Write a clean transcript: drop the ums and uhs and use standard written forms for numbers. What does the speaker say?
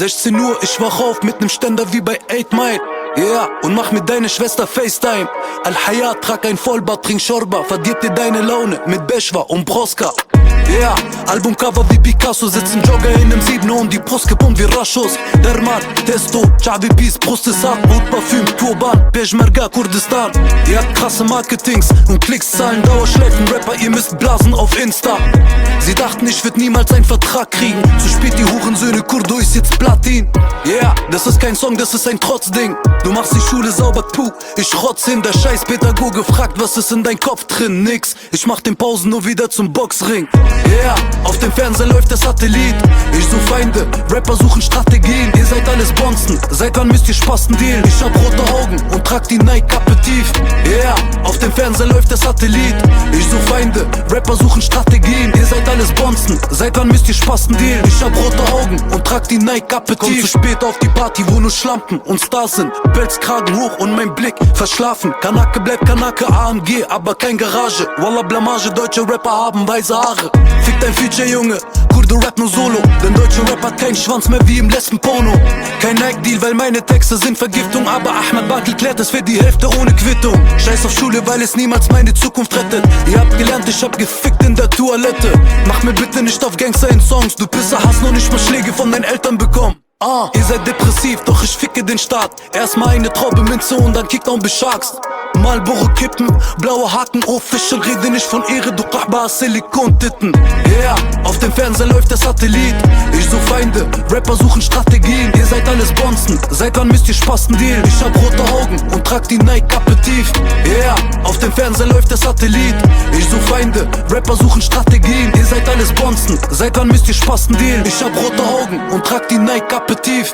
16 Uhr, ich wach auf mit nem Ständer wie bei 8 Mile. Yeah, und mach mit deiner Schwester FaceTime. Al-Hayat, trag ein Vollbart, trink Schorba, verdirb dir deine Laune mit Beschwa und Broska. Yeah, Albumcover wie Picasso, sitzt im Jogger in nem 7 und die Brust gepumpt wie Rashos. Dermat, Testo, Chabi Peace, Brust ist hart, Boot, Parfüm, Turban, Peshmerga, Kurdistan. Ihr habt krasse Marketings und Klickszahlen, Dauerschleifen, Rapper, ihr müsst blasen auf Insta. Sie dachten, ich würd niemals einen Vertrag kriegen. Zu spät, die Hurensöhne, Kurdo ist jetzt Platin. Yeah, das ist kein Song, das ist ein Trotzding. Du machst die Schule sauber, puh, ich rotz hin. Der scheiß Pädagoge fragt, was ist in dein Kopf drin? Nix, ich mach den Pausen nur wieder zum Boxring. Yeah, auf dem Fernseher läuft der Satellit. Ich such Feinde, Rapper suchen Strategien. Ihr seid alles Bonzen, seit wann müsst ihr Spasten dealen? Ich hab rote Augen und trag die Nike-Kappe tief. Yeah, auf dem Fernseher läuft der Satellit. Ich such Feinde, Rapper suchen Strategien. Ihr seid alles Bonzen, seit wann müsst ihr Spasten dealen? Ich hab rote Augen und trag die Nike-Kappe tief. Komm zu spät auf die Party, wo nur Schlampen und Stars sind. Pelzkragen hoch und mein Blick verschlafen. Kanake bleibt Kanake, AMG, aber kein Garage. Wallah Blamage, deutsche Rapper haben weiße Haare. Fick dein Feature, Junge, Kurdo rap nur solo. Denn deutsche Rap hat keinen Schwanz mehr wie im letzten Porno. Kein Nike-Deal, weil meine Texte sind Vergiftung. Aber Ahmed Bakl klärt es für die Hälfte ohne Quittung. Scheiß auf Schule, weil es niemals meine Zukunft rettet. Ihr habt gelernt, ich hab gefickt in der Toilette. Mach mir bitte nicht auf Gangster in Songs. Du Pisser hast noch nicht mal Schläge von deinen Eltern bekommen. Ihr seid depressiv, doch ich ficke den Staat. Erstmal eine Traube Minze und dann Kickdown beschackst. Marlboro kippen, blaue Haken, Official. Rede nicht von Ehre, du Kahba, Silikontitten. Yeah, auf dem Fernseher läuft der Satellit. Ich such Feinde, Rapper suchen Strategien. Ihr seid alles Bonzen, seit wann müsst ihr Spasten dealen? Ich hab rote Augen und trag die Nike-Kappe tief. Yeah, auf dem Fernseher läuft der Satellit. Ich such Feinde, Rapper suchen Strategien. Ihr seid alles Bonzen, seit wann müsst ihr Spasten dealen? Ich hab rote Augen und trag die Nike-Kappe tief.